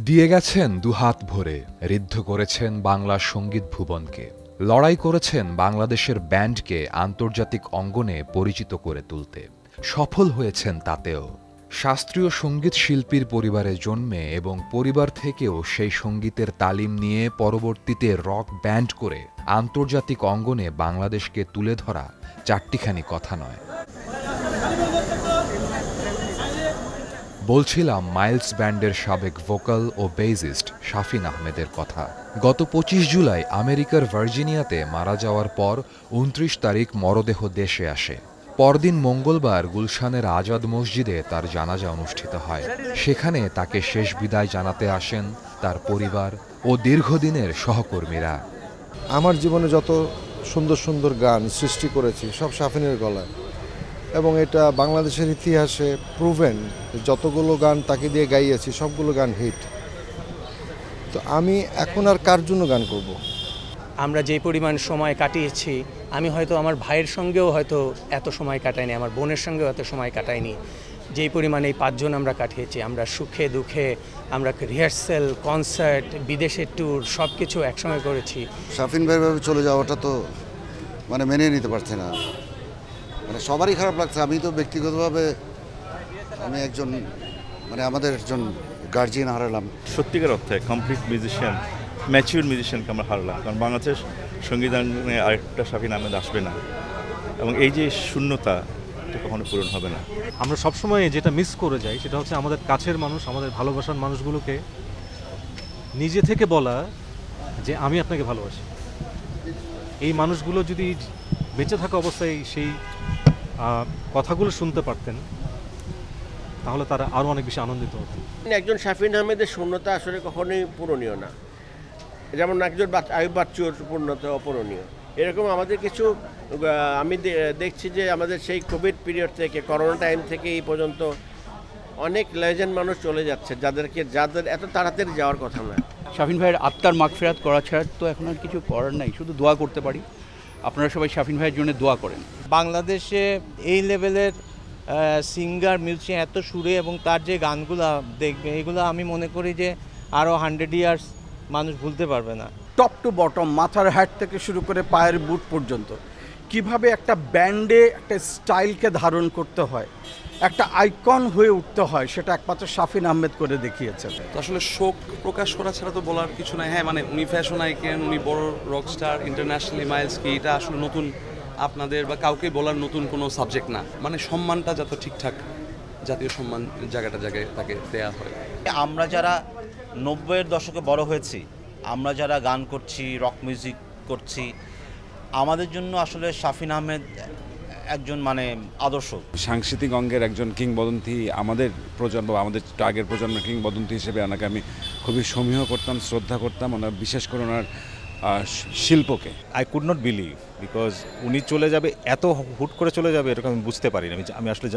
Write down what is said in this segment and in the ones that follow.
দিয়ে গেছেন দুহাত ভরে, ঋদ্ধ করেছেন বাংলা সঙ্গীত ভুবনকে, লড়াই করেছেন বাংলাদেশের ব্যান্ডকে আন্তর্জাতিক অঙ্গনে পরিচিত করে তুলতে, সফল হয়েছেন তাতেও। শাস্ত্রীয় সঙ্গীত শিল্পীর পরিবারে জন্মে এবং পরিবার থেকেও সেই সঙ্গীতের তালিম নিয়ে পরবর্তীতে রক ব্যান্ড করে আন্তর্জাতিক অঙ্গনে বাংলাদেশকে তুলে ধরা চারটিখানি কথা নয়। বলছিলাম মাইলস ব্যান্ডের সাবেক ভোকাল ও বেসিস্ট শাফিন আহমেদের কথা। গত 25 জুলাই আমেরিকার ভার্জিনিয়াতে মারা যাওয়ার পর 29 তারিখ মরদেহ দেশে আসে। পরদিন মঙ্গলবার গুলশানের আজাদ মসজিদে তার জানাজা অনুষ্ঠিত হয়। সেখানে তাকে শেষ বিদায় জানাতে আসেন তার পরিবার ও দীর্ঘদিনের সহকর্মীরা। আমার জীবনে যত সুন্দর সুন্দর গান সৃষ্টি করেছি সব শাফিনের গলায়, এবং এটা বাংলাদেশের ইতিহাসে প্রুভেন। যতগুলো গান তাকে দিয়ে গাইয়েছি সবগুলো গান হিট। তো আমি এখন আর কার জন্য গান করব? আমরা যে পরিমাণ সময় কাটিয়েছি, আমি হয়তো আমার ভাইয়ের সঙ্গেও হয়তো এত সময় কাটাইনি, আমার বোনের সঙ্গেও এত সময় কাটাইনি। যেই পরিমাণ এই 5 জন আমরা কাটিয়েছি, আমরা সুখে দুঃখে, আমরা রিহার্সেল, কনসার্ট, বিদেশের ট্যুর সব কিছু একসঙ্গে করেছি। শাফিন ভাইভাবে চলে যাওয়াটা তো মানে মেনে নিতে পারছে না, মানে সবারই খারাপ লাগছে। আমি তো ব্যক্তিগতভাবে আমি একজন মানে আমাদের একজন গার্জিয়ান হারালাম। সত্যিকার অর্থে কমপ্লিট মিউজিশিয়ান, ম্যাচিউর মিউজিশিয়ানকে আমরা হারালাম। কারণ বাংলাদেশ সংবিধানে আরেকটা শাফিন আহমেদ আসবে না, এবং এই যে শূন্যতা এটা কখনো পূরণ হবে না। আমরা সবসময় যেটা মিস করে যাই সেটা হচ্ছে আমাদের কাছের মানুষ, আমাদের ভালোবাসার মানুষগুলোকে নিজে থেকে বলা যে আমি আপনাকে ভালোবাসি। এই মানুষগুলো যদি বেঁচে থাকা অবস্থায় সেই কথাগুলো শুনতে পারতেন তাহলে তারা আরও অনেক বেশি আনন্দিত হতেন। একজন শাফিন আহমেদের শূন্যতা আসলে কখনোই পূরণীয় না, যেমন একজন আয়ুব বাচ্চুর পূর্ণতা অপূরণীয়। এরকম আমাদের কিছু আমি দেখছি যে আমাদের সেই কোভিড পিরিয়ড থেকে, করোনা টাইম থেকে এই পর্যন্ত অনেক লেজেন্ড মানুষ চলে যাচ্ছে, যাদের এত তাড়াতাড়ি যাওয়ার কথা না। শাফিন ভাইয়ের আত্মার মাগফিরাত করা ছাড়া তো এখন আর কিছু করার নাই, শুধু দোয়া করতে পারি। আপনারা সবাই শাফিন ভাইয়ের জন্য দোয়া করেন। বাংলাদেশে এই লেভেলের সিঙ্গার, মিউজিশিয়ান এত সুরে এবং তার যে গানগুলো দেখবে, এগুলো আমি মনে করি যে আরও 100 ইয়ার্স মানুষ ভুলতে পারবে না। টপ টু বটম, মাথার হ্যাট থেকে শুরু করে পায়ের বুট পর্যন্ত কিভাবে একটা ব্যান্ডে একটা স্টাইলকে ধারণ করতে হয়, একটা আইকন হয়ে উঠতে হয়, সেটা একমাত্র শাফিন আহমেদ করে দেখিয়েছেন। তো আসলে শোক প্রকাশ করা ছাড়া তো বলার কিছু নাই। হ্যাঁ, মানে উনি ফ্যাশন আইকন, উনি বড় রকস্টার, ইন্টারন্যাশনালি মাইলস কি, এটা আসলে নতুন আপনাদের বা কাউকে বলার নতুন কোনো সাবজেক্ট না। মানে সম্মানটা যত ঠিকঠাক জাতীয় সম্মান জায়গায় তাকে দেয়া হয়। আমরা যারা 90-এর দশকে বড় হয়েছি, আমরা যারা গান করছি, রক মিউজিক করছি, আমাদের জন্য আসলে শাফিন আহমেদ একজন মানে আদর্শ। সাংস্কৃতিক অঙ্গের একজন কিংবদন্তি, আমাদের প্রজন্ম, আমাদের আগের প্রজন্মের কিংবদন্তি হিসেবে ওনাকে আমি খুবই সমীহ করতাম, শ্রদ্ধা করতাম, ওনার বিশেষ করে ওনার শিল্পকে। I could not believe, because উনি চলে যাবে, এত হুট করে চলে যাবে এরকম আমি বুঝতে পারিনি। আমি আসলে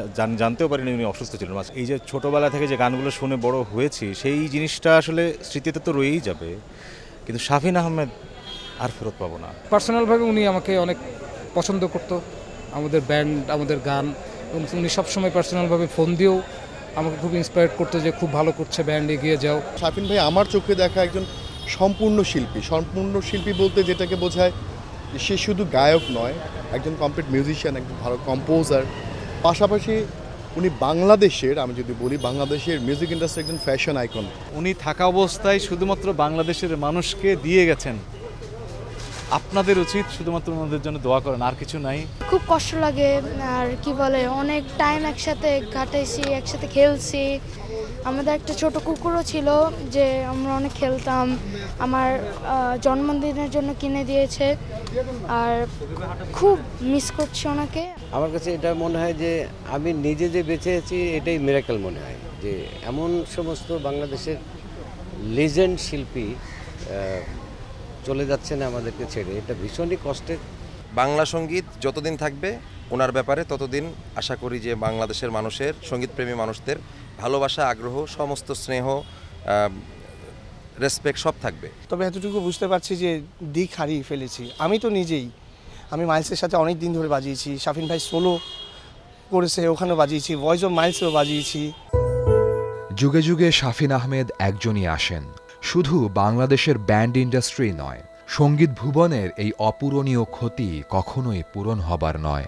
জানতেও পারিনি উনি অসুস্থ ছিলেন। এই যে ছোটোবেলা থেকে যে গানগুলো শুনে বড় হয়েছি, সেই জিনিসটা আসলে স্মৃতিতে তো রয়েই যাবে, কিন্তু শাফিন আহমেদ আর ফেরত পাবো না। পার্সোনালভাবে উনি আমাকে অনেক পছন্দ করতো, আমাদের ব্যান্ড, আমাদের গান, এবং উনি সবসময় পার্সোনালভাবে ফোন দিয়েও আমাকে খুব ইন্সপায়ার করতো যে খুব ভালো করছে ব্যান্ড, এগিয়ে যাও। শাফিন ভাই আমার চোখে দেখা একজন সম্পূর্ণ শিল্পী। সম্পূর্ণ শিল্পী বলতে যেটাকে বোঝায় সে শুধু গায়ক নয়, একজন কমপ্লিট মিউজিশিয়ান, একজন ভালো কম্পোজার। পাশাপাশি উনি বাংলাদেশের, আমি যদি বলি বাংলাদেশের মিউজিক ইন্ডাস্ট্রি একজন ফ্যাশন আইকন। উনি থাকা অবস্থায় শুধুমাত্র বাংলাদেশের মানুষকে দিয়ে গেছেন। আপনাদের উচিত শুধুমাত্র ওনাদের জন্য দোয়া করেন, আর কিছু নাই। খুব কষ্ট লাগে, আর কি বলে, অনেক টাইম একসাথে কাটাইছি, একসাথে খেলছি। আমাদের একটা ছোট কুকুরও ছিল যে আমরা অনেক খেলতাম, আমার জন্মদিনের জন্য কিনে দিয়েছে, আর খুব মিস করছি ওনাকে। আমার কাছে এটা মনে হয় যে আমি নিজে যে বেঁচে আছি এটাই মিরাকেল মনে হয়, যে এমন সমস্ত বাংলাদেশের লিজেন্ড শিল্পী চলে যাচ্ছেন আমাদেরকে ছেড়ে, এটা ভীষণই কষ্টের। বাংলা সঙ্গীত যতদিন থাকবে ওনার ব্যাপারে ততদিন আশা করি যে বাংলাদেশের মানুষের, সঙ্গীতপ্রেমী মানুষদের ভালোবাসা, আগ্রহ, সমস্ত স্নেহ, রেসপেক্ট সব থাকবে। তবে এতটুকু বুঝতে পারছি যে দিক হারিয়ে ফেলেছি। আমি তো নিজেই, আমি মাইলসের সাথে অনেক দিন ধরে বাজিয়েছি, শাফিন ভাই সোলো করেছে ওখানে বাজিয়েছি, ভয়েস অফ মাইলসেও বাজিয়েছি। যুগে যুগে শাফিন আহমেদ একজনই আসেন, শুধু বাংলাদেশের ব্যান্ড ইন্ডাস্ট্রি নয়, সঙ্গীত ভুবনের এই অপূরণীয় ক্ষতি কখনোই পূরণ হবার নয়।